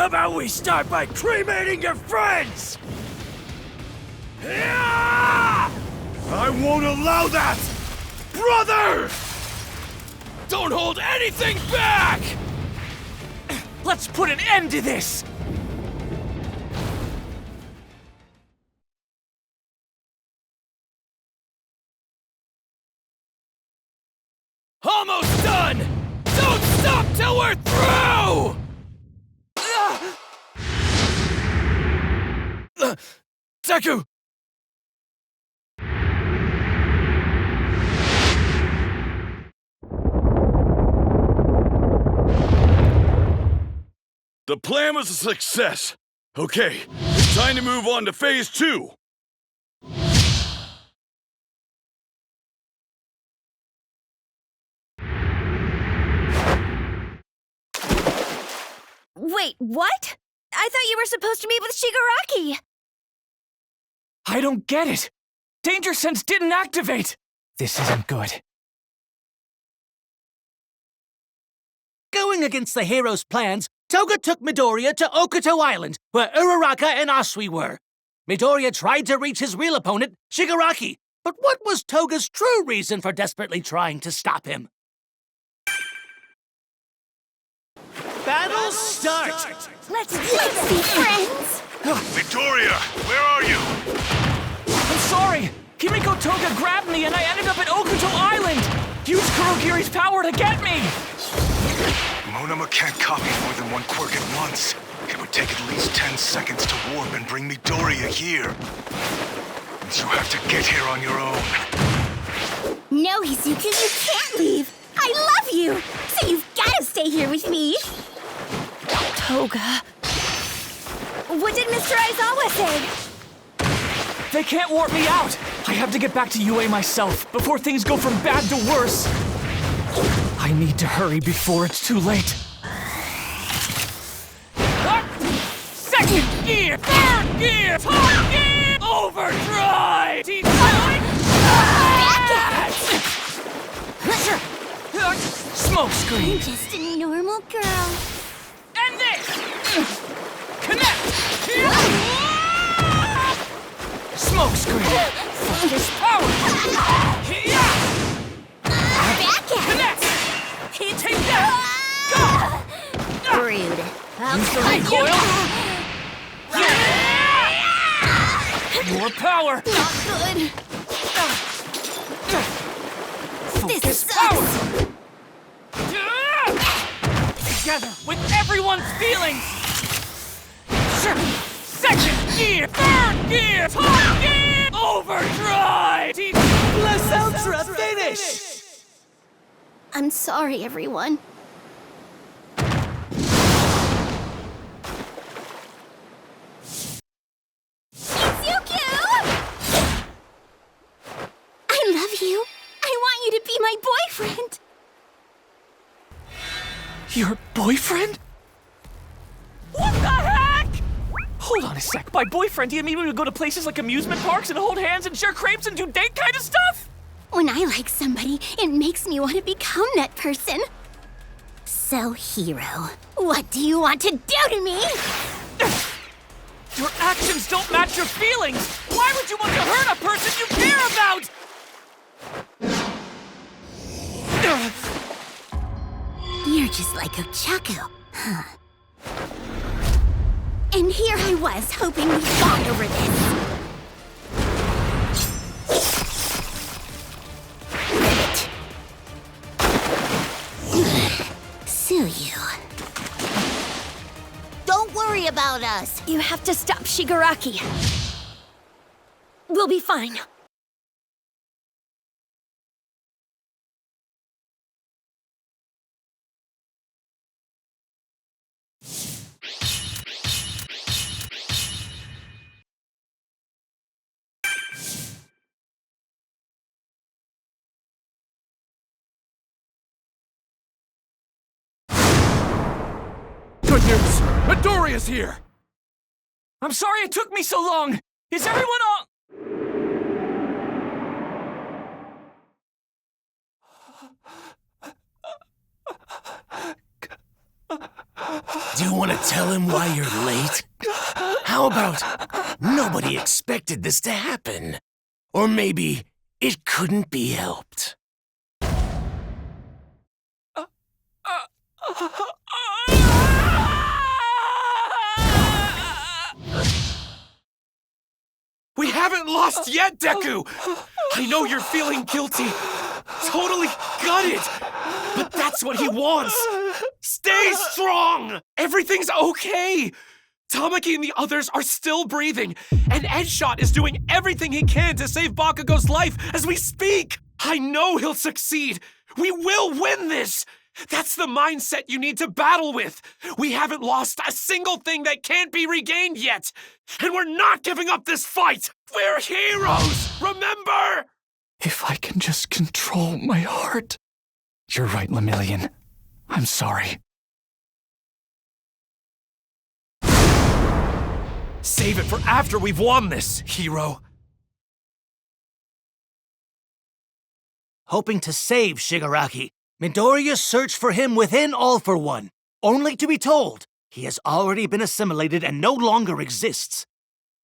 How about we start by cremating your friends? I won't allow that! Brother! Don't hold anything back! Let's put an end to this! Almost done! Don't stop till we're through! Deku! The plan was a success. Okay, it's time to move on to phase 2. Wait, what? I thought you were supposed to meet with Shigaraki! I don't get it! Danger Sense didn't activate! This isn't good. Going against the hero's plans, Toga took Midoriya to Okuto Island, where Uraraka and Asui were. Midoriya tried to reach his real opponent, Shigaraki, but what was Toga's true reason for desperately trying to stop him? Battle start! Let's be friends! Midoriya, where are you? I'm sorry! Kimiko Toga grabbed me and I ended up at Okuto Island! Use Kurogiri's power to get me! Monoma can't copy more than one quirk at once. It would take at least 10 seconds to warp and bring Midoriya here. And you have to get here on your own. No, Izuku, you can't leave! I love you! So you've gotta stay here with me! Toga... What did Mr. Aizawa say? They can't warp me out! I have to get back to UA myself before things go from bad to worse! I need to hurry before it's too late. Second gear! Third gear! Fourth gear! Overdrive! Smoke screen! I'm just a normal girl. And this! Connect! Smoke screen! Focus power! Connect! Take that! Go! Rude. Use the recoil! More power! Not good. Focus This power! sucks. Together with everyone's feelings! Second gear! Third gear! Fourth gear! Overdrive! Plus Ultra finish! I'm sorry, everyone. Izuku! I love you. I want you to be my boyfriend. Your boyfriend? What the heck? Hold on a sec. By boyfriend, do you mean we would go to places like amusement parks and hold hands and share crepes and do date kind of stuff? When I like somebody, it makes me want to become that person. So, hero, what do you want to do to me? Your actions don't match your feelings! Why would you want to hurt a person you care about? You're just like Ochako, huh? And here I was, hoping we'd bond over this. Sue you. Don't worry about us. You have to stop Shigaraki. We'll be fine. Good news! Midoriya's here! I'm sorry it took me so long! Is everyone all... Do you want to tell him why you're late? How about nobody expected this to happen? Or maybe it couldn't be helped. We haven't lost yet, Deku! I know you're feeling guilty. Totally gutted. But that's what he wants. Stay strong! Everything's okay! Tamaki and the others are still breathing, and Edgeshot is doing everything he can to save Bakugo's life as we speak! I know he'll succeed! We will win this! That's the mindset you need to battle with! We haven't lost a single thing that can't be regained yet! And we're not giving up this fight! We're heroes! Remember? If I can just control my heart. You're right, Lemillion. I'm sorry. Save it for after we've won this, hero. Hoping to save Shigaraki, Midoriya searched for him within All for One, only to be told he has already been assimilated and no longer exists.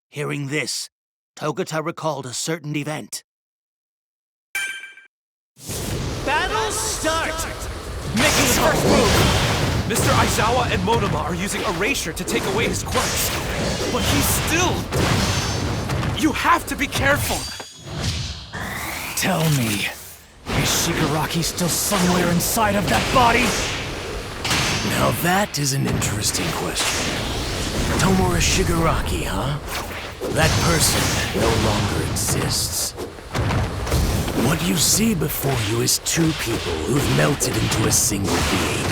Hearing this, Togata recalled a certain event. Battle start! Making his first move! Mr. Aizawa and Monoma are using Erasure to take away his quirks. But he's still... You have to be careful! Tell me, is Shigaraki still somewhere inside of that body? Now that is an interesting question. Tomura Shigaraki, huh? That person no longer exists. What you see before you is two people who've melted into a single being.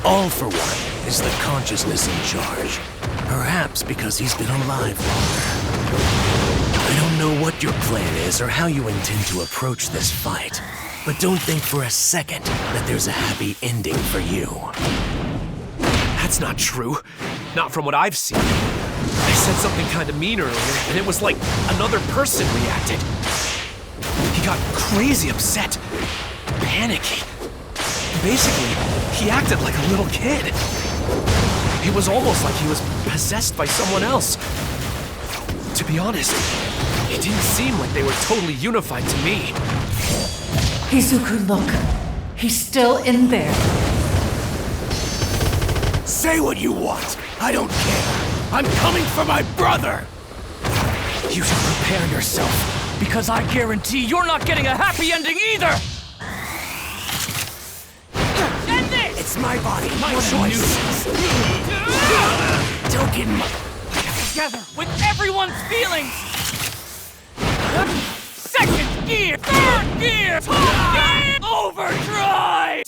All for One is the consciousness in charge. Perhaps because he's been alive longer. I don't know what your plan is or how you intend to approach this fight, but don't think for a second that there's a happy ending for you. That's not true. Not from what I've seen. I said something kind of mean earlier, and it was like another person reacted. He got crazy upset, panicky. Basically, he acted like a little kid. It was almost like he was possessed by someone else. To be honest, it didn't seem like they were totally unified to me. Izuku, look. He's still in there. Say what you want. I don't care. I'm coming for my brother. You should prepare yourself, because I guarantee you're not getting a happy ending either! End this! It's my body, my choice. Token. Together with everyone's feelings! Second gear! Third gear! Top gear! Overdrive!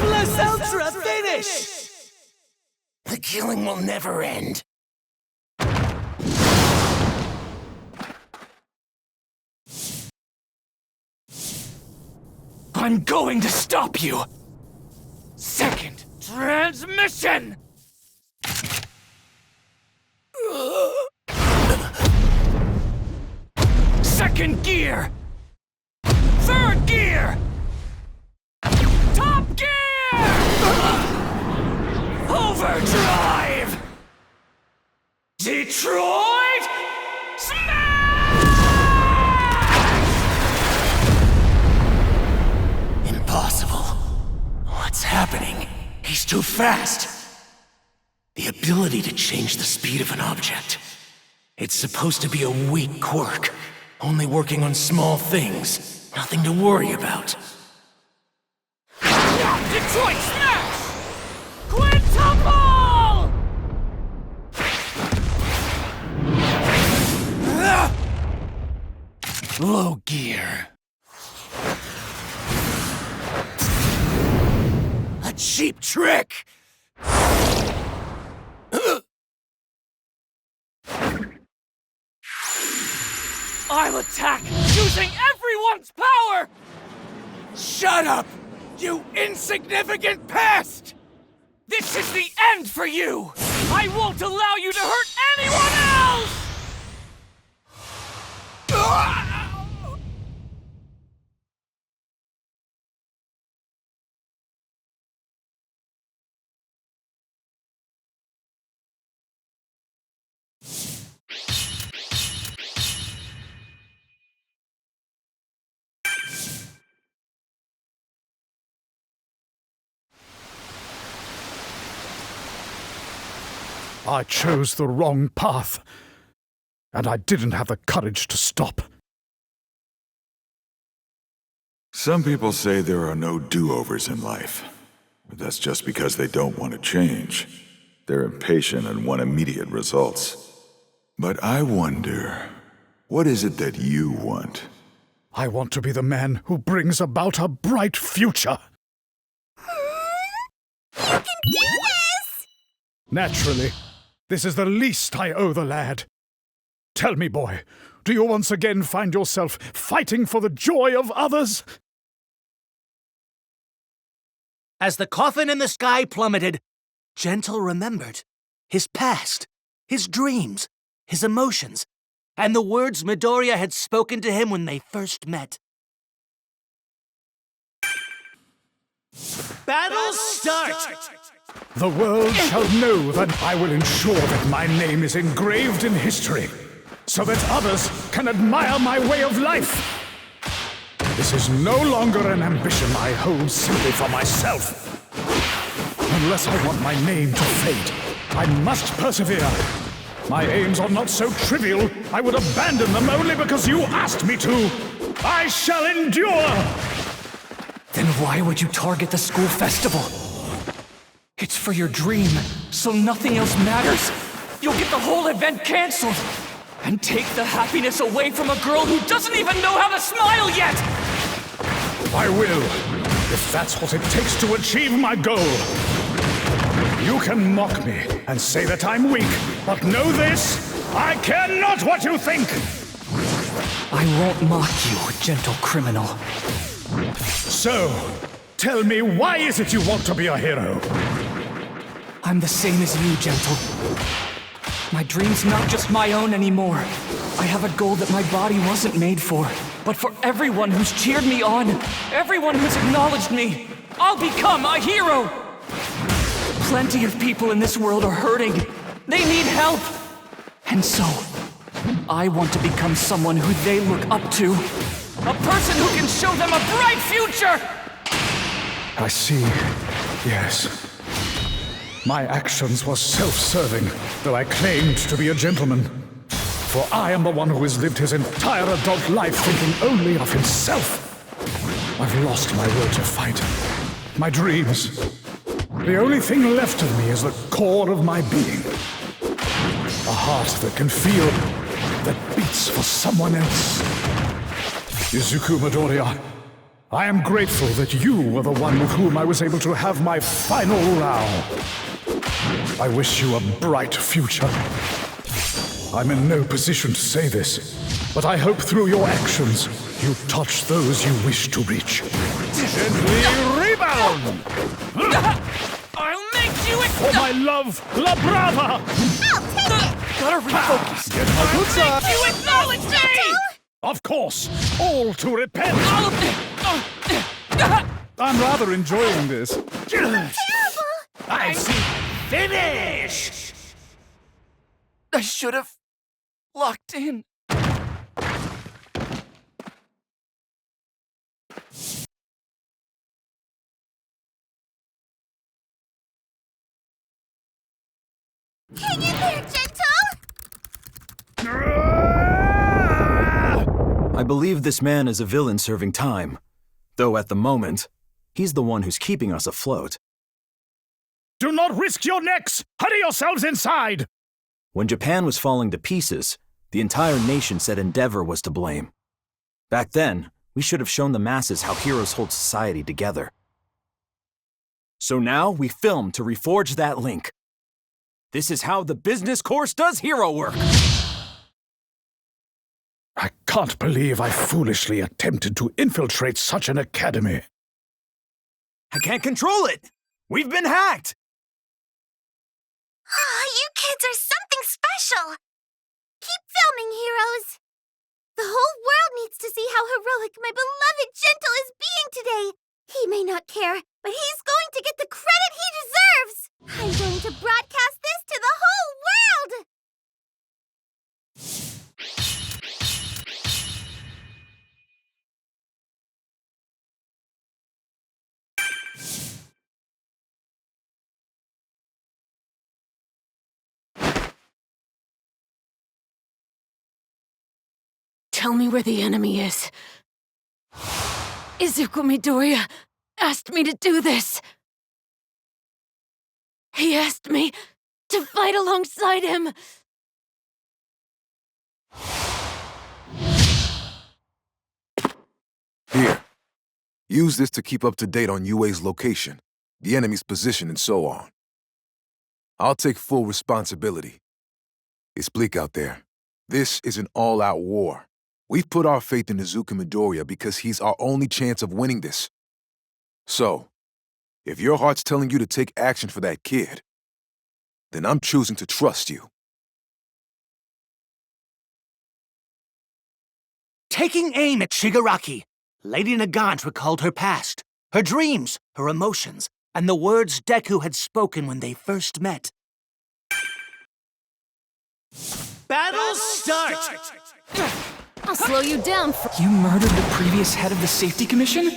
Plus Ultra finish! The killing will never end. I'm going to stop you! Second transmission! Second gear! Third gear! Top gear! Overdrive! Detroit! Impossible. What's happening? He's too fast. The ability to change the speed of an object. It's supposed to be a weak quirk, only working on small things. Nothing to worry about. Detroit Smash! Quintuple! Low gear. A cheap trick! I'll attack using everyone's power! Shut up, you insignificant pest! This is the end for you! I won't allow you to hurt anyone else! I chose the wrong path, and I didn't have the courage to stop. Some people say there are no do-overs in life, but that's just because they don't want to change. They're impatient and want immediate results. But I wonder, what is it that you want? I want to be the man who brings about a bright future. You can do this! Naturally, this is the least I owe the lad. Tell me, boy, do you once again find yourself fighting for the joy of others? As the coffin in the sky plummeted, Gentle remembered his past, his dreams, his emotions, and the words Midoriya had spoken to him when they first met. Battle start! The world shall know that I will ensure that my name is engraved in history, so that others can admire my way of life. This is no longer an ambition I hold simply for myself. Unless I want my name to fade, I must persevere. My aims are not so trivial, I would abandon them only because you asked me to. I shall endure! Then why would you target the school festival? It's for your dream, so nothing else matters. You'll get the whole event canceled and take the happiness away from a girl who doesn't even know how to smile yet! I will, if that's what it takes to achieve my goal. You can mock me and say that I'm weak, but know this, I care not what you think! I won't mock you, gentle criminal. So, tell me, why is it you want to be a hero? I'm the same as you, Gentle. My dream's not just my own anymore. I have a goal that my body wasn't made for, but for everyone who's cheered me on, everyone who's acknowledged me. I'll become a hero! Plenty of people in this world are hurting. They need help. And so, I want to become someone who they look up to. A person who can show them a bright future! I see, yes. My actions were self-serving, though I claimed to be a gentleman. For I am the one who has lived his entire adult life thinking only of himself. I've lost my will to fight, my dreams. The only thing left of me is the core of my being. A heart that can feel, that beats for someone else. Izuku Midoriya, I am grateful that you were the one with whom I was able to have my final row. I wish you a bright future. I'm in no position to say this, but I hope through your actions you touch those you wish to reach. Gently rebound! I'll make you For my love, La Brava! Gotta refocus. I'll make you acknowledge me! Of course, all to repent! I'm rather enjoying this. I see. Finish! I should have locked in. Hang in there, Gentle! I believe this man is a villain serving time, though at the moment, he's the one who's keeping us afloat. Do not risk your necks! Hurry yourselves inside! When Japan was falling to pieces, the entire nation said Endeavor was to blame. Back then, we should have shown the masses how heroes hold society together. So now we film to reforge that link. This is how the business course does hero work. I can't believe I foolishly attempted to infiltrate such an academy. I can't control it! We've been hacked! You kids are something special! Keep filming, heroes! The whole world needs to see how heroic my beloved Gentle is being today! He may not care, but he's going to get the credit he deserves! I'm going to broadcast this to the whole world! tell me where the enemy is. Izuku Midoriya asked me to do this. He asked me to fight alongside him. Here. Use this to keep up to date on UA's location, the enemy's position, and so on. I'll take full responsibility. It's bleak out there. This is an all-out war. We've put our faith in Izuku Midoriya because he's our only chance of winning this. So, if your heart's telling you to take action for that kid, then I'm choosing to trust you. Taking aim at Shigaraki, Lady Nagant recalled her past, her dreams, her emotions, and the words Deku had spoken when they first met. Battle start! I'll slow you down for— You murdered the previous head of the Safety Commission?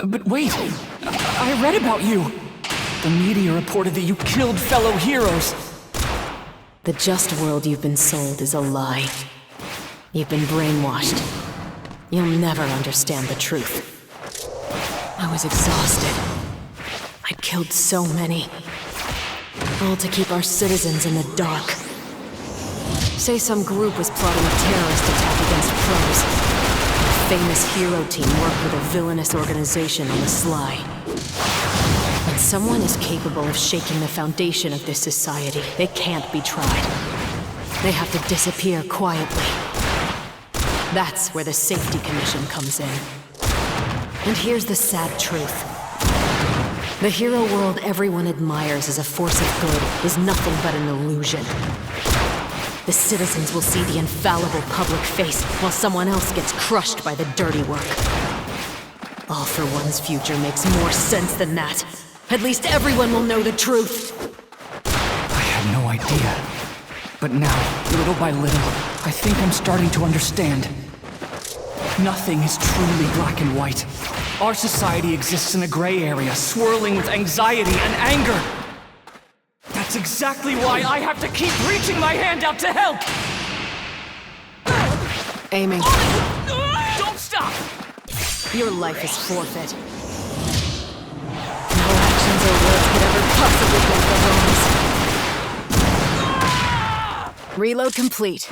But wait, I read about you. The media reported that you killed fellow heroes. The just world you've been sold is a lie. You've been brainwashed. You'll never understand the truth. I was exhausted. I'd killed so many. All to keep our citizens in the dark. Say some group was plotting a terrorist attack against pros. A famous hero team worked with a villainous organization on the sly. When someone is capable of shaking the foundation of this society, they can't be tried. They have to disappear quietly. That's where the Safety Commission comes in. And here's the sad truth. The hero world everyone admires as a force of good is nothing but an illusion. The citizens will see the infallible public face while someone else gets crushed by the dirty work. All for One's future makes more sense than that. At least everyone will know the truth. I had no idea. But now, little by little, I think I'm starting to understand. Nothing is truly black and white. Our society exists in a gray area, swirling with anxiety and anger. That's exactly why I have to keep reaching my hand out to help! Aiming. Don't stop! Your life is forfeit. No actions or words could ever possibly break the bones. Reload complete.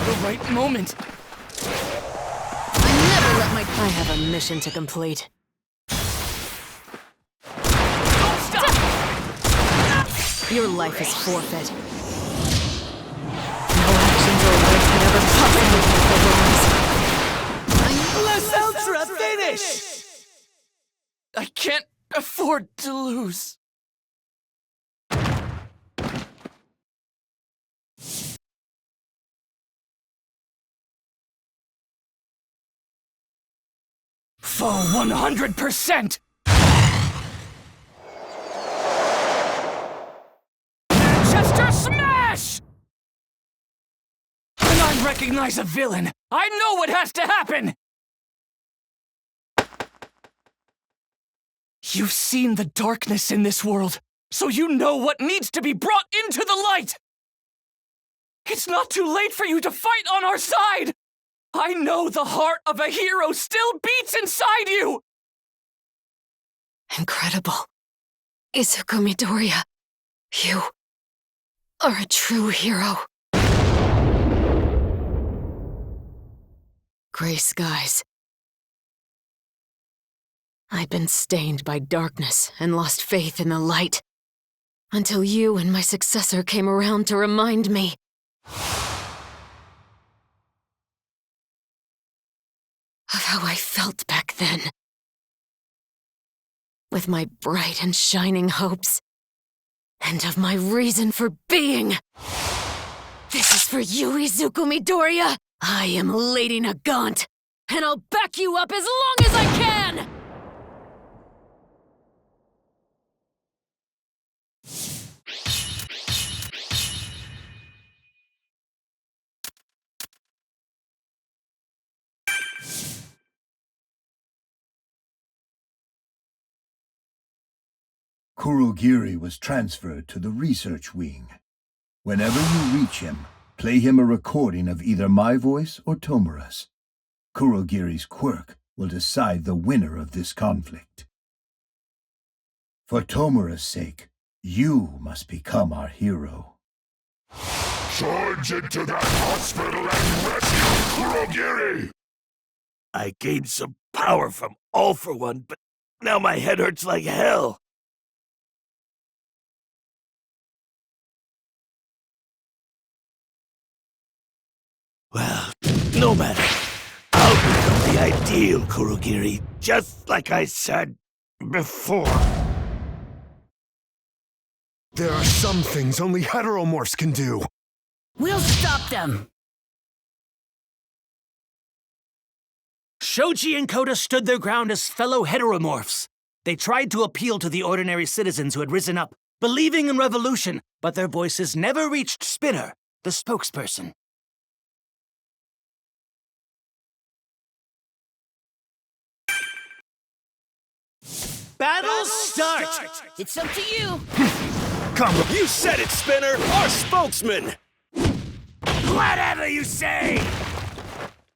The right moment. I have a mission to complete. Don't stop! Your life is forfeit. No actions or words could ever possibly break the bones. Let's ultra finish! I can't afford to lose. For 100%! Manchester Smash! When I recognize a villain, I know what has to happen! You've seen the darkness in this world, so you know what needs to be brought into the light! It's not too late for you to fight on our side! I know the heart of a hero still beats inside you! Incredible. Izuku Midoriya, you are a true hero. Gray skies. I'd been stained by darkness and lost faith in the light, until you and my successor came around to remind me. Of how I felt back then. With my bright and shining hopes. And of my reason for being. This is for you, Izuku Midoriya! I am Lady Nagant, and I'll back you up as long as I can! Kurogiri was transferred to the research wing. Whenever you reach him, Play him a recording of either my voice or Tomura's. Kurogiri's quirk will decide the winner of this conflict. For Tomura's sake, you must become our hero. Charge into that hospital and rescue Kurogiri! I gained some power from All for One, but now my head hurts like hell. Well, no matter. I'll become the ideal Kurogiri, just like I said before. There are some things only heteromorphs can do. We'll stop them! Shoji and Koda stood their ground as fellow heteromorphs. They tried to appeal to the ordinary citizens who had risen up, believing in revolution, but their voices never reached Spinner, the spokesperson. Battle start! It's up to you. Come, you said it, Spinner! Our spokesman! Whatever you say!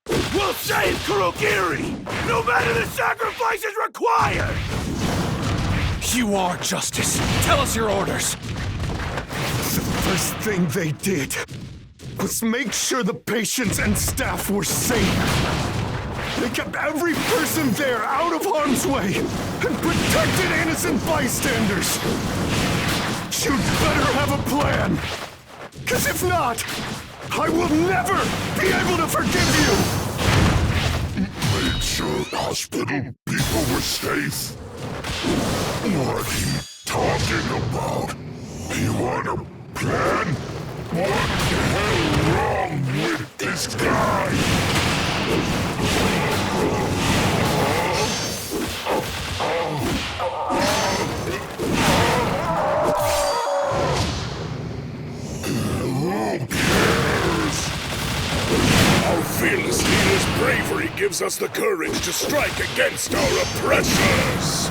We'll save Kurogiri, no matter the sacrifices required! You are justice. Tell us your orders. The first thing they did was make sure the patients and staff were safe. They kept every person there out of harm's way and protected innocent bystanders. You'd better have a plan. 'Cause if not, I will never be able to forgive you! Make sure hospital people were safe? What are you talking about? You want a plan? What the hell wrong with this guy? Our fearless leader's bravery gives us the courage to strike against our oppressors.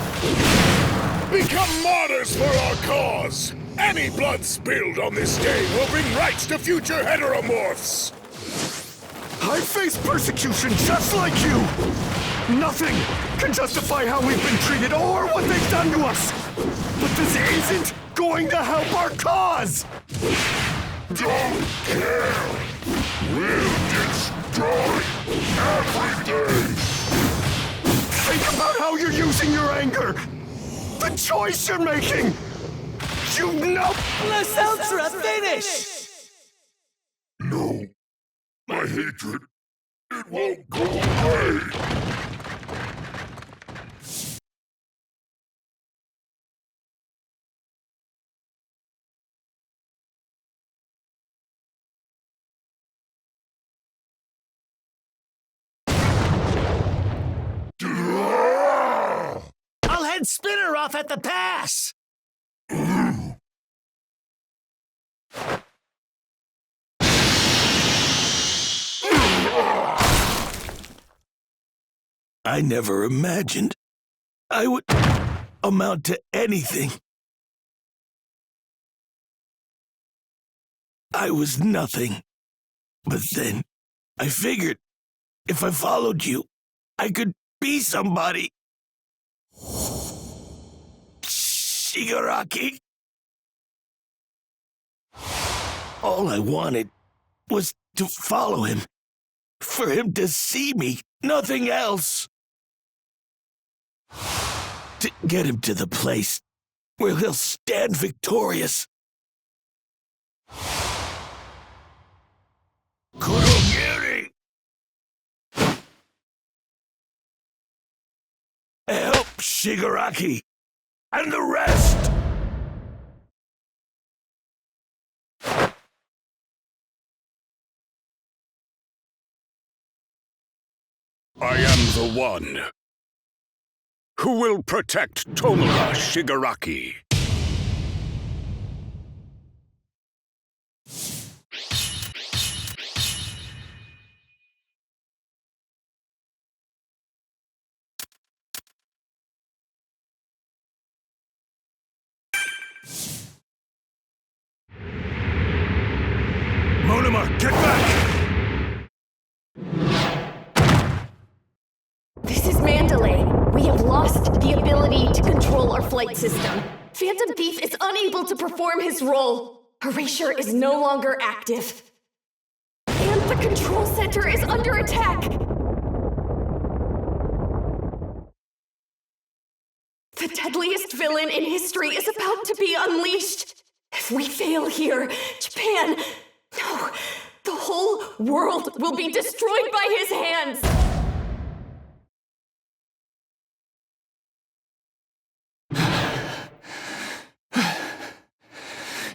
Become martyrs for our cause. Any blood spilled on this day will bring rights to future heteromorphs. I face persecution just like you! Nothing can justify how we've been treated or what they've done to us! But this isn't going to help our cause! Don't care! We'll destroy every day! Think about how you're using your anger! The choice you're making! You know— Let's ultra finish! No. My hatred, it won't go away! I'll head Spinner off at the pass! I never imagined I would amount to anything. I was nothing. But then, I figured if I followed you, I could be somebody. Shigaraki. All I wanted was to follow him. For him to see me, nothing else. To get him to the place where he'll stand victorious. Kurogiri! Help Shigaraki and the rest! I am the one who will protect Tomura Shigaraki. Monoma, get lost the ability to control our flight system. Phantom Thief is unable to perform his role. Erasure is no longer active. And the control center is under attack. The deadliest villain in history is about to be unleashed. If we fail here, Japan, no, the whole world will be destroyed by his hands.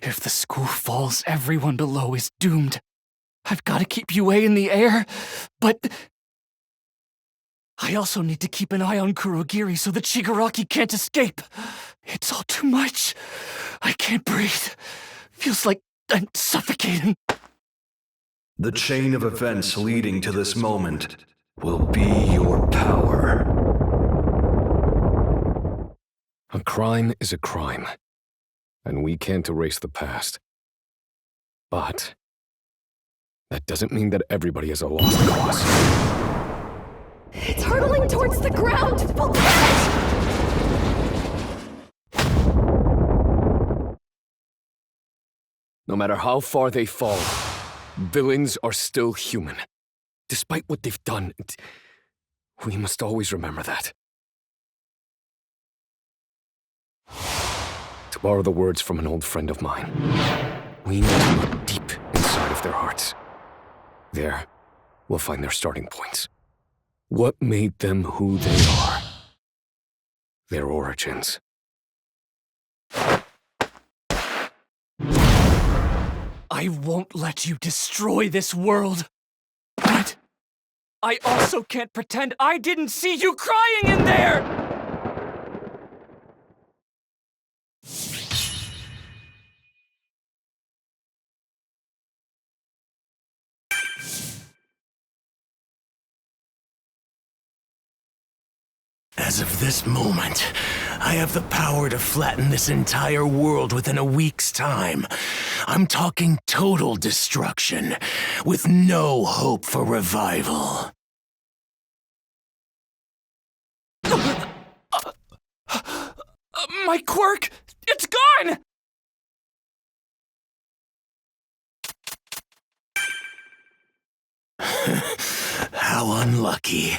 If the school falls, everyone below is doomed. I've got to keep UA in the air, but I also need to keep an eye on Kurogiri so that Shigaraki can't escape. It's all too much. I can't breathe. Feels like I'm suffocating. The chain of events leading to this moment will be your power. A crime is a crime, and we can't erase the past. But that doesn't mean that everybody is a lost cause. It's hurtling towards the ground! We'll get it! No matter how far they fall, villains are still human. Despite what they've done, we must always remember that. To borrow the words from an old friend of mine, we need to look deep inside of their hearts. There, we'll find their starting points. What made them who they are? Their origins. I won't let you destroy this world. But I also can't pretend I didn't see you crying in there! As of this moment, I have the power to flatten this entire world within a week's time. I'm talking total destruction, with no hope for revival. My quirk! It's gone! How unlucky.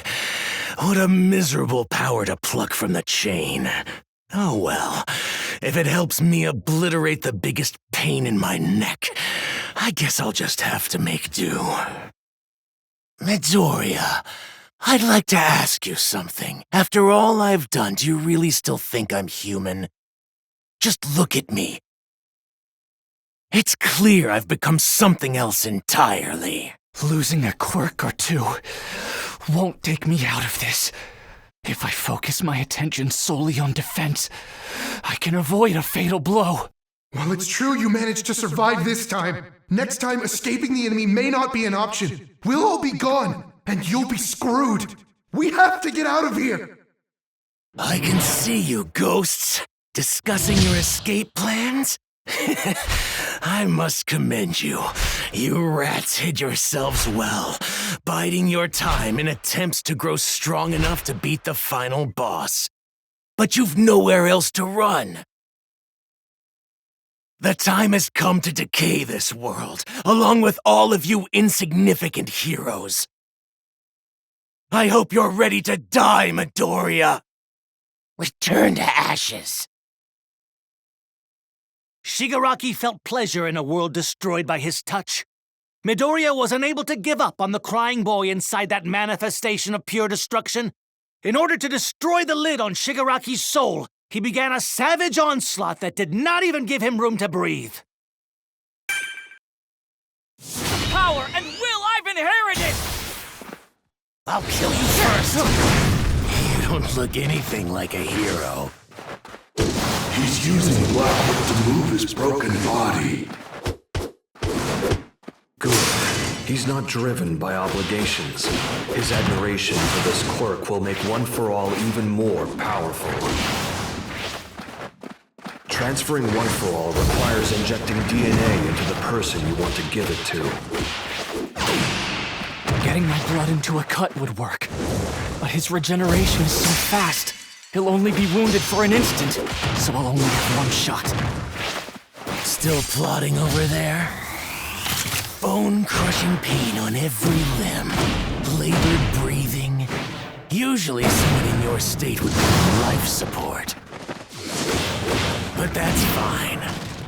What a miserable power to pluck from the chain. Oh well, if it helps me obliterate the biggest pain in my neck, I guess I'll just have to make do. Midoriya, I'd like to ask you something. After all I've done, do you really still think I'm human? Just look at me. It's clear I've become something else entirely. Losing a quirk or two won't take me out of this. If I focus my attention solely on defense, I can avoid a fatal blow. Well, it's true you managed to survive this time. Next time, escaping the enemy may not be an option. We'll all be gone, and you'll be screwed. We have to get out of here. I can see you, ghosts, discussing your escape plans? I must commend you. You rats hid yourselves well, biding your time in attempts to grow strong enough to beat the final boss. But you've nowhere else to run. The time has come to decay this world, along with all of you insignificant heroes. I hope you're ready to die, Midoriya. Return to ashes. Shigaraki felt pleasure in a world destroyed by his touch. Midoriya was unable to give up on the crying boy inside that manifestation of pure destruction. In order to destroy the lid on Shigaraki's soul, he began a savage onslaught that did not even give him room to breathe. Power and will I've inherited! I'll kill you first. You don't look anything like a hero. He's using Blackwood to move his broken body. Good. He's not driven by obligations. His admiration for this quirk will make One for All even more powerful. Transferring One for All requires injecting DNA into the person you want to give it to. Getting my blood into a cut would work, but his regeneration is so fast. He'll only be wounded for an instant, so I'll only have one shot. Still plotting over there? Bone-crushing pain on every limb. Labored breathing. Usually someone in your state would need life support. But that's fine.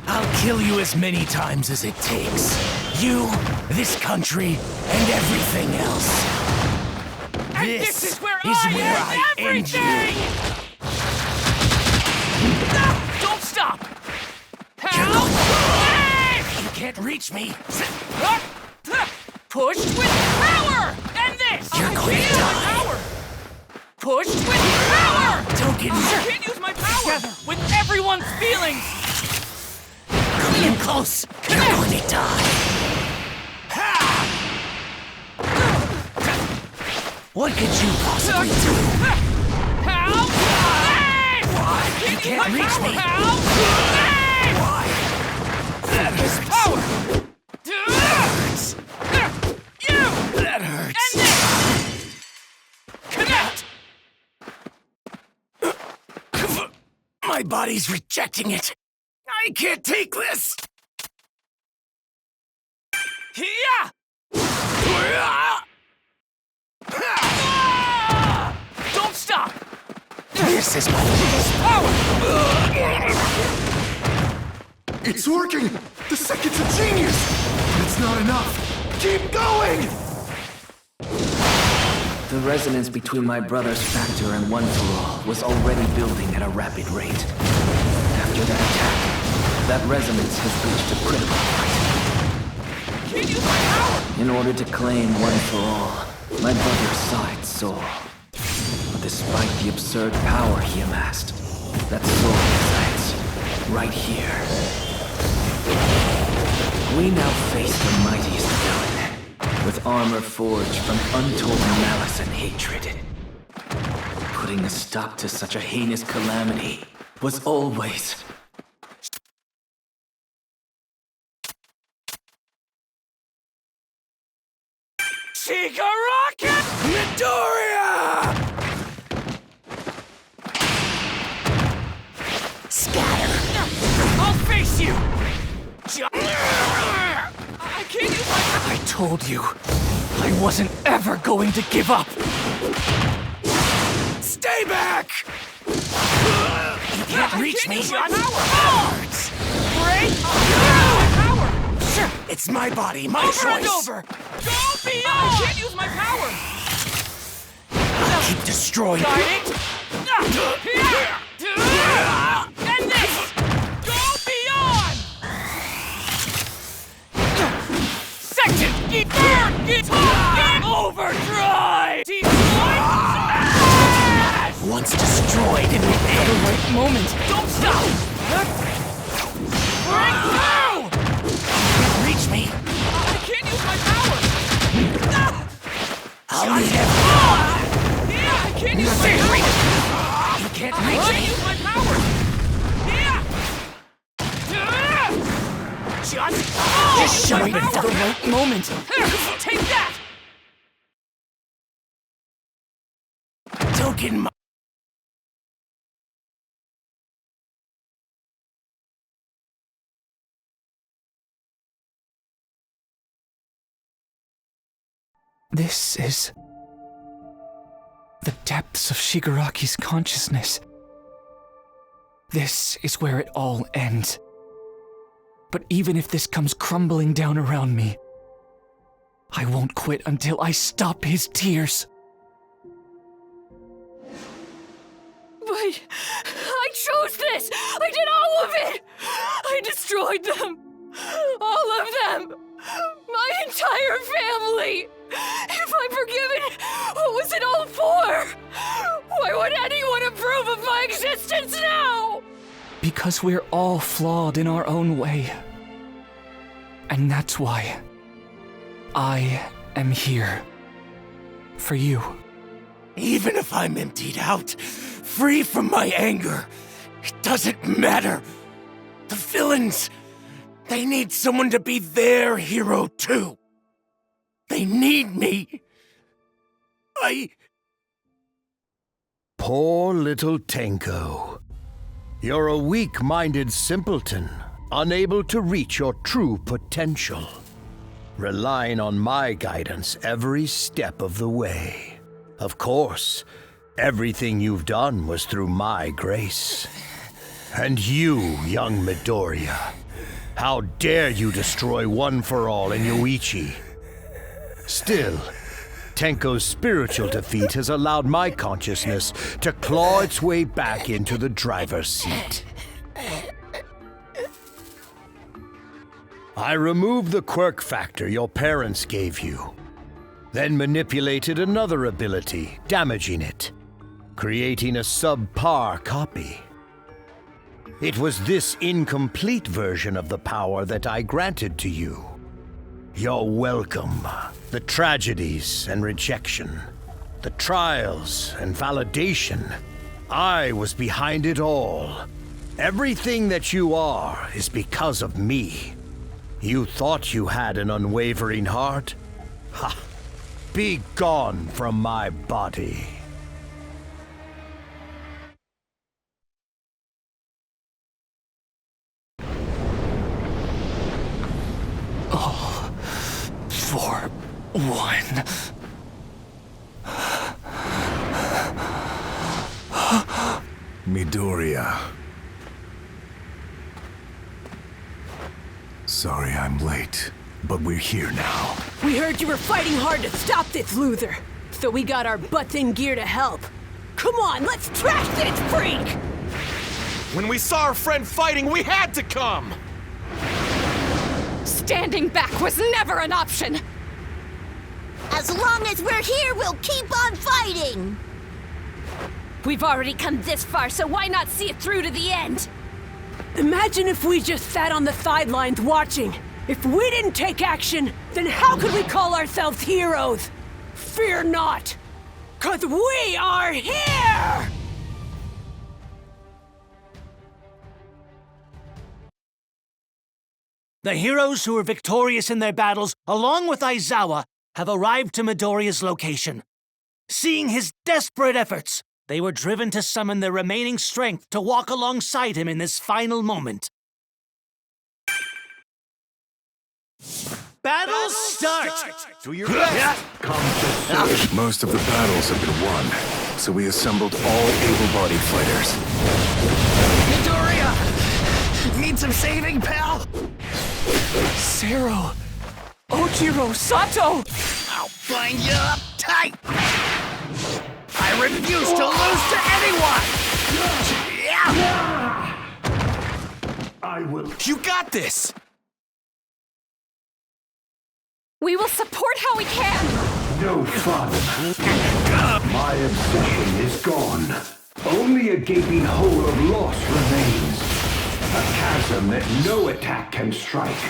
I'll kill you as many times as it takes. You, this country, and everything else. And this is where I am end you. everything! Don't stop! Help! You can't reach me. Pushed with power! And this! You're going to die. Power! Pushed with power! Don't get I can't use my power with everyone's feelings! Coming in close. You're going to die. What could you possibly do? Help! Why? You can't reach me. Help! Why? That This hurts. power! That hurts. And this! Connect! My body's rejecting it. I can't take this. Yeah! Don't stop! This is my Power! It's working! The second's a genius! But it's not enough! Keep going! The resonance between my brother's factor and One For All was already building at a rapid rate. After that attack, that resonance has reached a critical point. Can't use my power! In order to claim One For All, my brother saw its soul. But despite the absurd power he amassed, that soul resides right here. We now face the mightiest villain, with armor forged from untold malice and hatred. Putting a stop to such a heinous calamity was always... Shigaraki! Midoriya! Scatter! I'll face you! I can't use my... I told you, I wasn't ever going to give up! Stay back! You can't reach me. Hurts! Break! Power! Sure, it's my body, my Over choice. and over! Go beyond! I can't use my power! I'll keep destroying Got you. it! And this! Go beyond! Second! Third! Overdrive! Smash! Once destroyed, it will The end. right moment. Don't stop! Break through! Reach me. I can't use my power! I'll need it. Yeah, I can't use my power! You can't I reach can't me. use my power! Yeah! Just show me The right moment. Take that! Token my... This is the depths of Shigaraki's consciousness. This is where it all ends. But even if this comes crumbling down around me, I won't quit until I stop his tears. But I chose this! I did all of it! I destroyed them! All of them! My entire family! If I'm forgiven, what was it all for? Why would anyone approve of my existence now? Because we're all flawed in our own way. And that's why I am here. For you. Even if I'm emptied out, free from my anger, it doesn't matter. The villains, they need someone to be their hero too. They need me. Poor little Tenko. You're a weak-minded simpleton, unable to reach your true potential, relying on my guidance every step of the way. Of course, everything you've done was through my grace. And you, young Midoriya, how dare you destroy One for All in Yoichi? Still, Tenko's spiritual defeat has allowed my consciousness to claw its way back into the driver's seat. I removed the quirk factor your parents gave you, then manipulated another ability, damaging it, creating a subpar copy. It was this incomplete version of the power that I granted to you. You're welcome. The tragedies and rejection, the trials and validation, I was behind it all. Everything that you are is because of me. You thought you had an unwavering heart? Ha! Be gone from my body. All for one. Midoriya. Sorry I'm late, but we're here now. We heard you were fighting hard to stop this loser, so we got our butts in gear to help. Come on, let's trash this freak! When we saw our friend fighting, we had to come! Standing back was never an option! As long as we're here, we'll keep on fighting! We've already come this far, so why not see it through to the end? Imagine if we just sat on the sidelines watching. If we didn't take action, then how could we call ourselves heroes? Fear not, 'cause we are here! The heroes who were victorious in their battles, along with Aizawa, have arrived to Midoriya's location. Seeing his desperate efforts, they were driven to summon their remaining strength to walk alongside him in this final moment. Battle start! Do your best! Most of the battles have been won, so we assembled all able-bodied fighters. Midoriya! Need some saving, pal? Zero! Ojiro! Sato! I'll bind you up tight! I refuse to lose to anyone! I will. You got this! We will support how we can! No fun. My obsession is gone. Only a gaping hole of loss remains. A chasm that no attack can strike.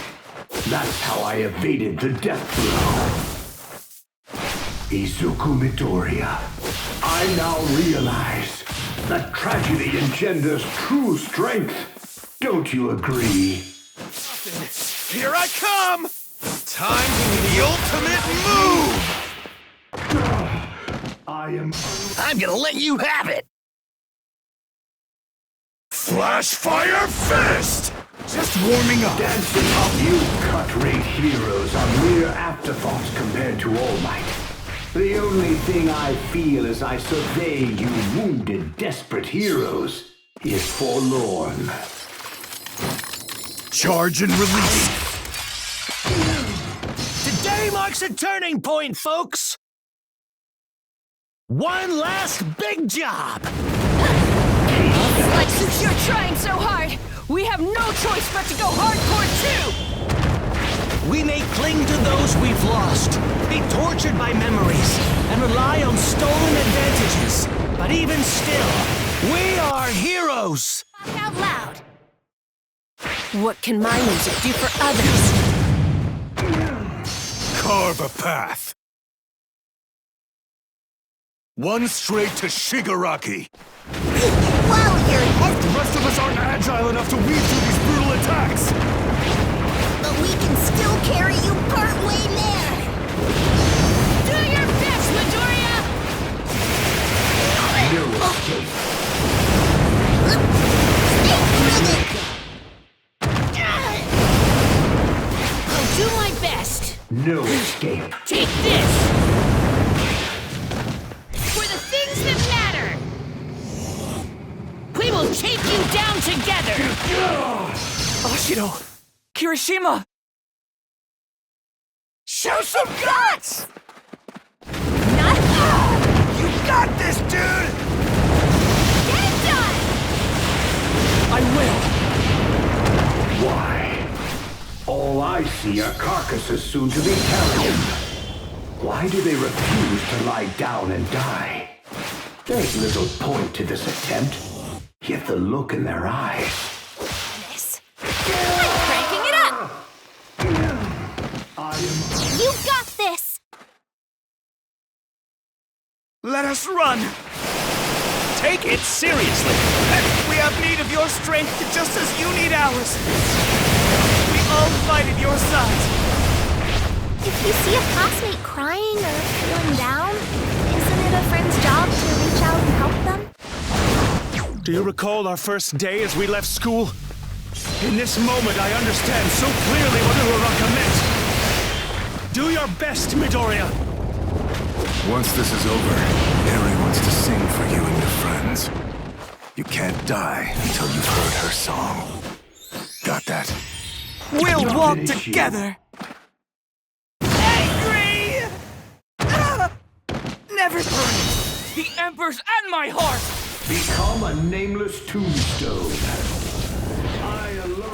That's how I evaded the death blow. Izuku Midoriya, I now realize that tragedy engenders true strength. Don't you agree? Here I come! Time for the ultimate move! I'm gonna let you have it! Flash Fire Fist! Just warming up. Dancing up, you cut-rate heroes are mere afterthoughts compared to All Might. The only thing I feel as I survey you wounded, desperate heroes is forlorn. Charge and release. Today marks a turning point, folks! One last big job! Like, since you're trying so hard, we have no choice but to go hardcore too! We may cling to those we've lost, be tortured by memories, and rely on stolen advantages. But even still, we are heroes! Talk out loud! What can my music do for others? Carve a path. One straight to Shigaraki. While you're The rest of us aren't agile enough to weave through these brutal attacks. but we can still carry you partway there! Do your best, Midoriya! No escape. Take this! For the things that matter! We will take you down together! Ashido! Kirishima! Show some guts! You got this, dude! Get it done! I will! Why? All I see are carcasses soon to be carried. Why do they refuse to lie down and die? There's little point to this attempt, yet the look in their eyes. I'm cranking it up! You got this! Let us run! Take it seriously! We have need of your strength just as you need ours! We all fight at your side! If you see a classmate crying or feeling down, isn't it a friend's job to reach out and help them? Do you recall our first day as we left school? In this moment, I understand so clearly what Uraraka meant! Do your best, Midoriya! Once this is over, Eri wants to sing for you and your friends. You can't die until you've heard her song. Got that? We'll walk together! Angry! Never the Emperor's and my heart! Become a nameless tombstone. I alone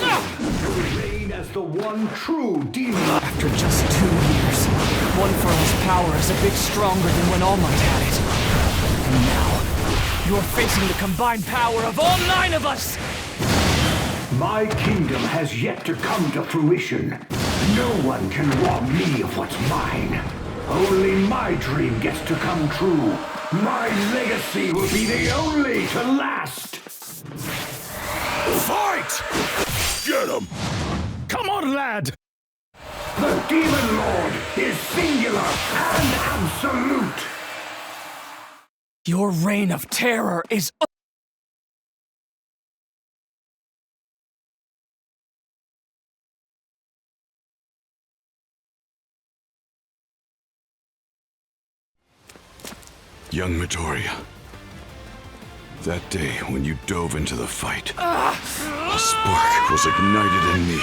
will reign as the one true demon. After just 2 years, One For All's power is a bit stronger than when All Might had it. And now, you're facing the combined power of all 9 of us! My kingdom has yet to come to fruition. No one can rob me of what's mine. Only my dream gets to come true. My legacy will be the only to last. Fight! Get him! Come on, lad! The Demon Lord is singular and absolute. Your reign of terror is... Young Midoriya. That day when you dove into the fight, a spark was ignited in me.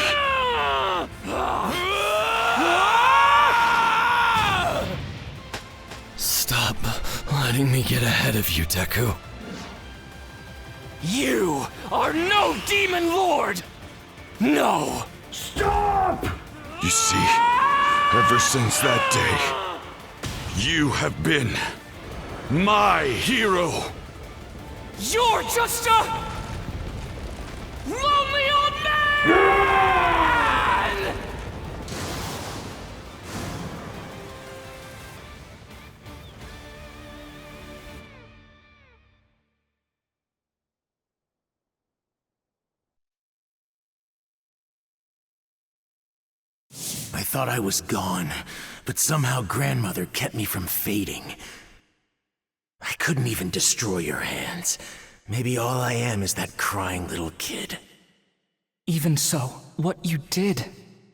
Stop letting me get ahead of you, Deku. You are no Demon Lord! No! Stop! You see, ever since that day, you have been my hero! You're just a... lonely old man! I thought I was gone, but somehow Grandmother kept me from fading. I couldn't even destroy your hands. Maybe all I am is that crying little kid. Even so, what you did,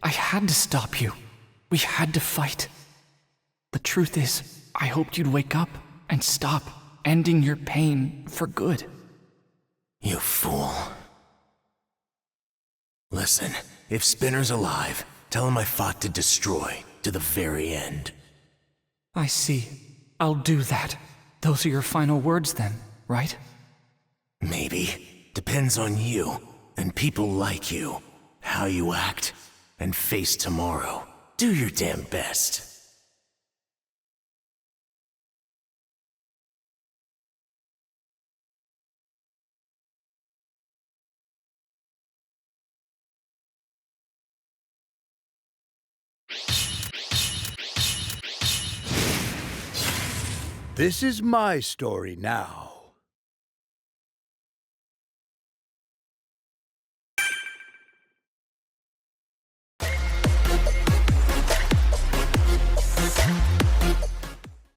I had to stop you. We had to fight. The truth is, I hoped you'd wake up and stop ending your pain for good. You fool. Listen, if Spinner's alive, tell him I fought to destroy, to the very end. I see. I'll do that. Those are your final words then, right? Maybe. Depends on you, and people like you. How you act, and face tomorrow. Do your damn best. This is my story now.